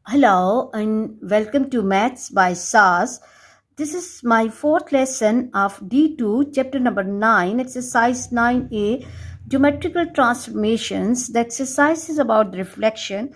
Hello and welcome to Maths by SAS. This is my fourth lesson of D2, chapter number 9, exercise 9A, geometrical transformations. The exercise is about the reflection.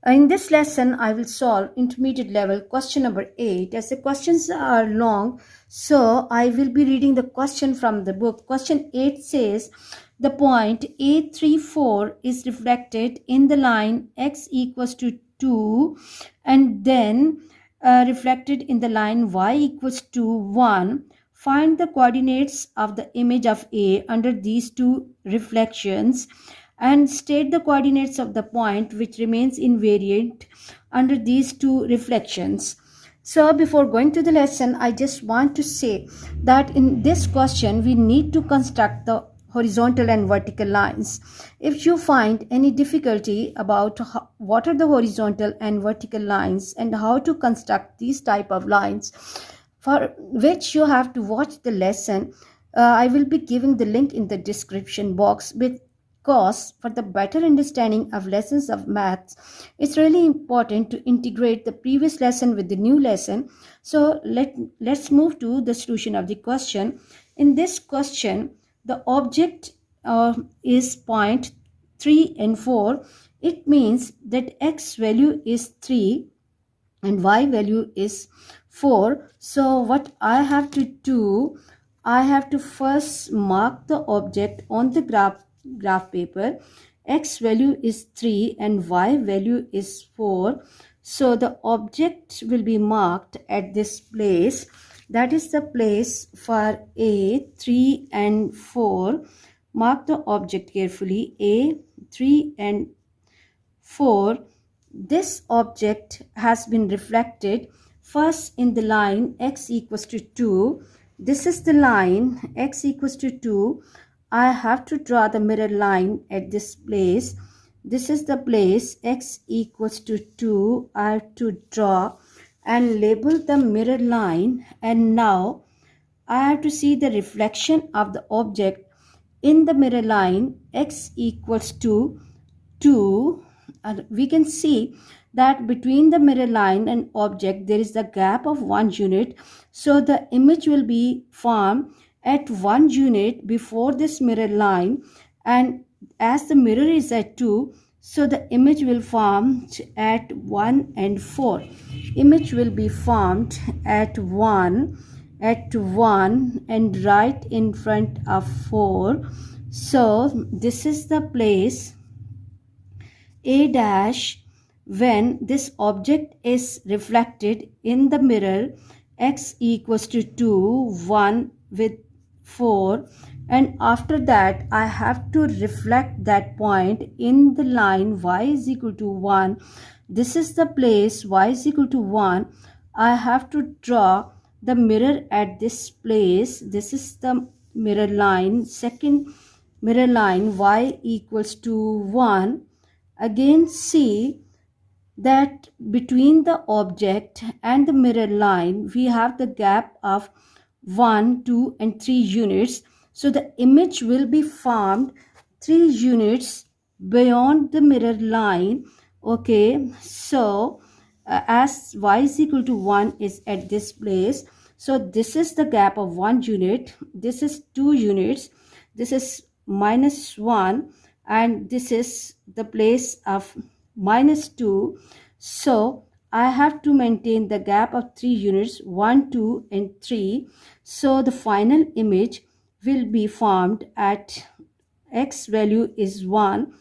In this lesson, I will solve intermediate level question number 8. As the questions are long, so I will be reading the question from the book. Question 8 says, the point A34 is reflected in the line x equals to 2 and then reflected in the line y equals to 1. Find the coordinates of the image of A under these two reflections and state the coordinates of the point which remains invariant under these two reflections. So before going to the lesson, I just want to say that in this question we need to construct the horizontal and vertical lines. If you find any difficulty about what are the horizontal and vertical lines and how to construct these type of lines, for which you have to watch the lesson, I will be giving the link in the description box. Because for the better understanding of lessons of maths, it's really important to integrate the previous lesson with the new lesson. So let's move to the solution of the question. In this question, the object is point 3 and 4. It means that x value is 3 and y value is 4. So what I have to do, I have to first mark the object on the graph paper. X value is 3 and y value is 4. So the object will be marked at this place. That is the place for A, 3 and 4. Mark the object carefully. A, 3 and 4. This object has been reflected first in the line x equals to 2. This is the line x equals to 2. I have to draw the mirror line at this place. This is the place x equals to 2. I have to draw and label the mirror line, and now I have to see the reflection of the object in the mirror line x equals to 2. And we can see that between the mirror line and object there is the gap of 1 unit. So the image will be formed at 1 unit before this mirror line, and as the mirror is at 2, so the image will form at 1 and 4. Image will be formed at 1 and right in front of 4. So this is the place A dash when this object is reflected in the mirror x equals to 2, 1 with 4, and after that I have to reflect that point in the line y is equal to 1. This is the place y is equal to 1. I have to draw the mirror at this place. This is the mirror line, second mirror line y equals to 1. Again see that between the object and the mirror line we have the gap of 1, 2 and 3 units. So the image will be formed 3 units beyond the mirror line. Okay, so as y is equal to 1 is at this place, so this is the gap of 1 unit, this is 2 units, this is minus 1, and this is the place of minus 2. So I have to maintain the gap of 3 units, 1, 2 and 3. So the final image will be formed at x value is 1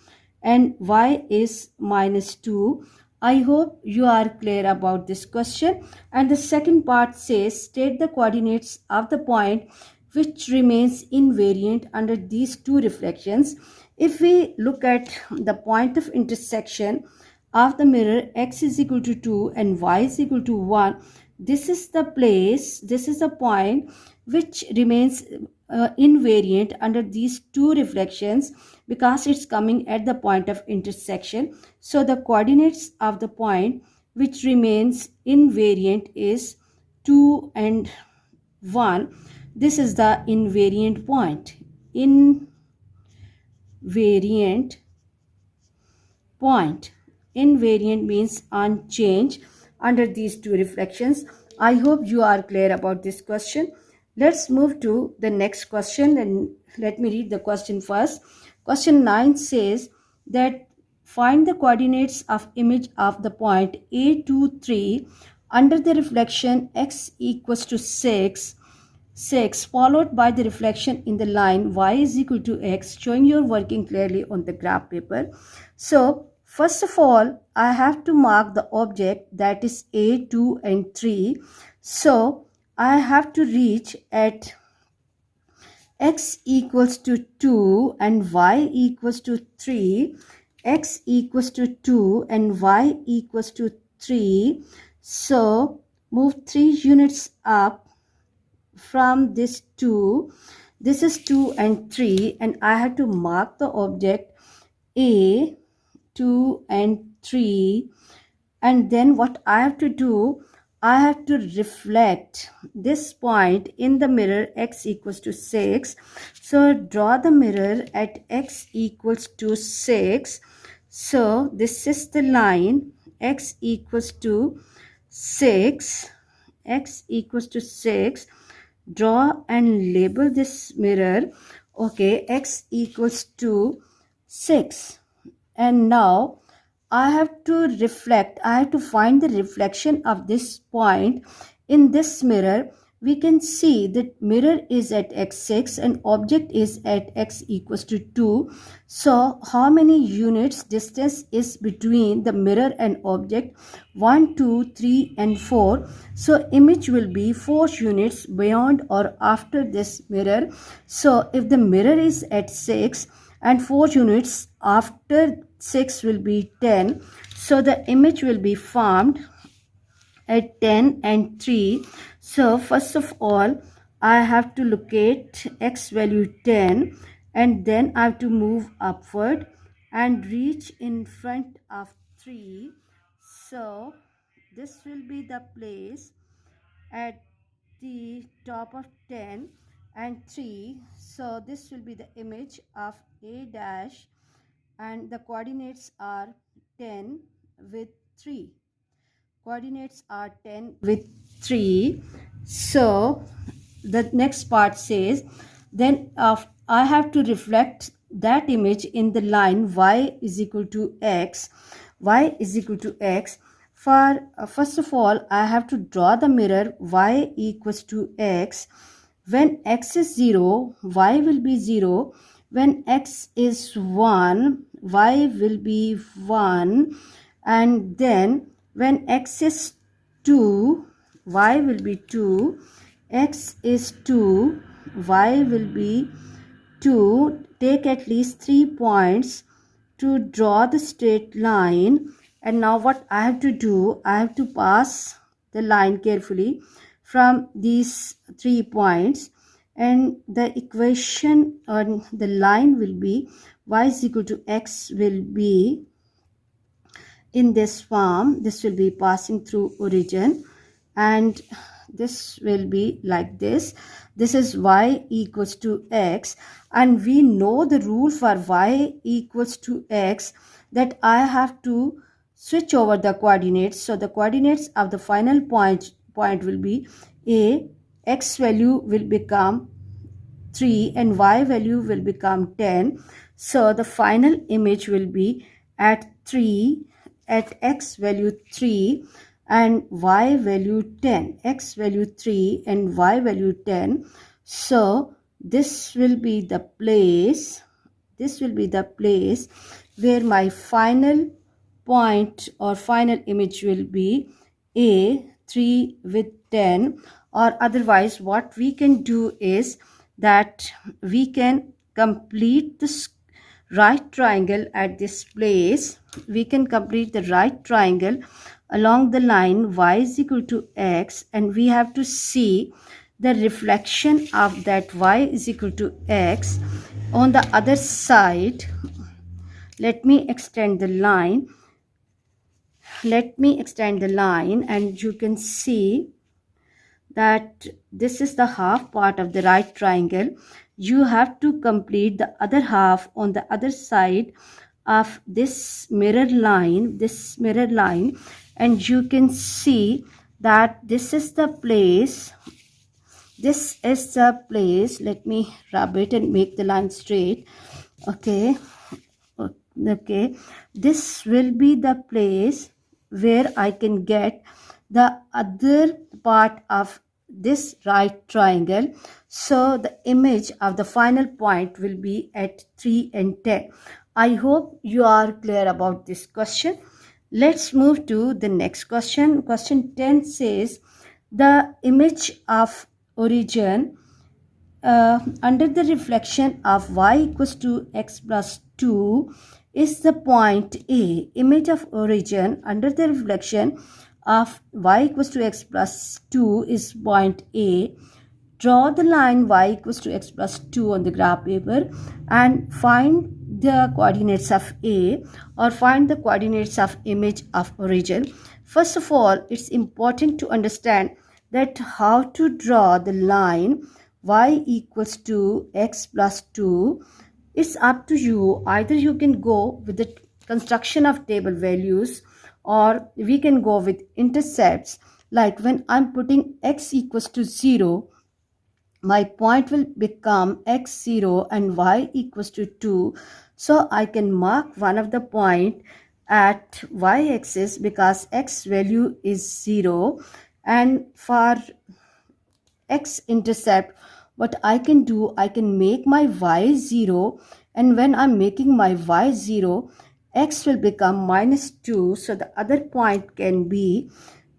and y is minus 2. I hope you are clear about this question. And the second part says state the coordinates of the point which remains invariant under these two reflections. If we look at the point of intersection of the mirror x is equal to 2 and y is equal to 1, this is the place, this is the point which remains invariant under these two reflections because it's coming at the point of intersection. So the coordinates of the point which remains invariant is 2 and 1. This is the invariant point. Invariant point. invariant means unchanged under these two reflections. I hope you are clear about this question. Let's move to the next question, and let me read the question first. Question 9 says that find the coordinates of image of the point A 2, 3 under the reflection x equals to 6 followed by the reflection in the line y is equal to x, showing you're working clearly on the graph paper. So first of all, I have to mark the object, that is A, 2 and 3. So I have to reach at x equals to 2 and y equals to 3, x equals to 2 and y equals to 3. So move 3 units up from this 2. This is 2 and 3, and I have to mark the object A, 2 and 3. And then what I have to do, I have to reflect this point in the mirror x equals to 6. So draw the mirror at x equals to 6. So this is the line x equals to 6. X equals to 6. Draw and label this mirror. Okay, x equals to 6. And now I have to reflect, I have to find the reflection of this point in this mirror. We can see that mirror is at x6 and object is at x equals to 2. So how many units distance is between the mirror and object? 1, 2, 3 and 4. So image will be 4 units beyond or after this mirror. So if the mirror is at 6 and 4 units after 6 will be 10, so the image will be formed at 10 and 3. So first of all, I have to locate x value 10, and then I have to move upward and reach in front of 3. So this will be the place at the top of 10 and 3. So this will be the image of A dash, and the coordinates are 10 with 3. Coordinates are 10 with 3. So the next part says, then I have to reflect that image in the line y is equal to x. Y is equal to x. For first of all, I have to draw the mirror y equals to x. When x is 0, y will be 0. When x is 1, y will be 1. And then when x is 2, y will be 2. X is 2, y will be 2. Take at least 3 points to draw the straight line. And now what I have to do, I have to pass the line carefully from these 3 points, and the equation on the line will be y is equal to x will be in this form. This will be passing through origin, and this will be like this. This is y equals to x, and we know the rule for y equals to x, that I have to switch over the coordinates. So the coordinates of the final point will be a, x value will become 3 and y value will become 10. So the final image will be at 3, at x value 3 and y value 10. X value 3 and y value 10. So this will be the place, where my final point or final image will be a 3 with 10. Or otherwise what we can do is that we can complete this right triangle at this place. We can complete the right triangle along the line y is equal to x, and we have to see the reflection of that y is equal to x on the other side. Let me extend the line. And you can see that this is the half part of the right triangle. You have to complete the other half on the other side of this mirror line, and you can see that this is the place. Let me rub it and make the line straight. Okay, this will be the place where I can get the other part of this right triangle. So the image of the final point will be at 3 and 10. I hope you are clear about this question. Let's move to the next question. Question 10 says the image of origin under the reflection of y equals to x plus 2 is the point A. Image of origin under the reflection of y equals to x plus 2 is point A. Draw the line y equals to x plus 2 on the graph paper and find the coordinates of A, or find the coordinates of image of origin. First of all, it's important to understand that how to draw the line y equals to x plus 2. It's up to you. Either you can go with the construction of table values, or we can go with intercepts. Like when I'm putting x equals to 0, my point will become x0 and y equals to 2. So I can mark one of the point at y-axis because x value is 0. And for x-intercept, what I can do, I can make my y 0, and when I'm making my y 0, x will become minus 2. So the other point can be,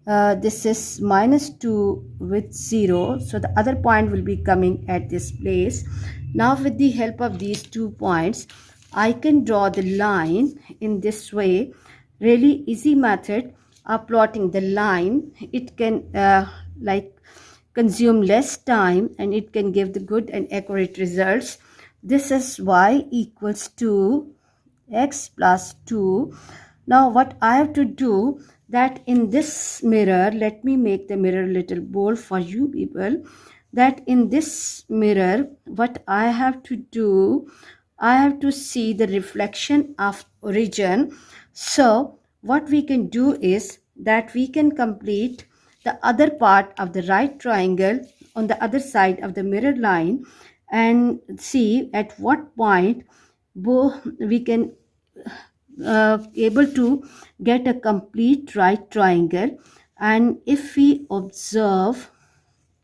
this is minus 2 with 0. So the other point will be coming at this place. Now with the help of these 2 points, I can draw the line in this way. Really easy method of plotting the line. It can consume less time, and it can give the good and accurate results. This is y equals to x plus 2. Now what I have to do, that in this mirror, let me make the mirror a little bold for you people, that in this mirror, what I have to do, I have to see the reflection of origin. So what we can do is that we can complete the other part of the right triangle on the other side of the mirror line and see at what point we can able to get a complete right triangle. And if we observe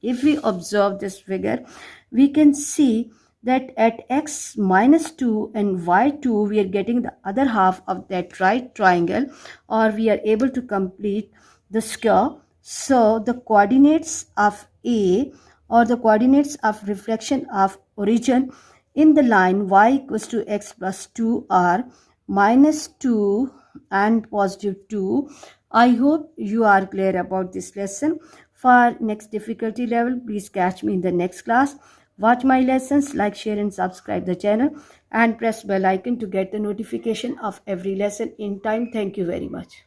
this figure, we can see that at x minus 2 and y2, we are getting the other half of that right triangle, or we are able to complete the square. So the coordinates of A, or the coordinates of reflection of origin in the line y equals to x plus 2 are minus 2 and positive 2. I hope you are clear about this lesson. For next difficulty level, please catch me in the next class. Watch my lessons, like, share and subscribe the channel, and press bell icon to get the notification of every lesson in time. Thank you very much.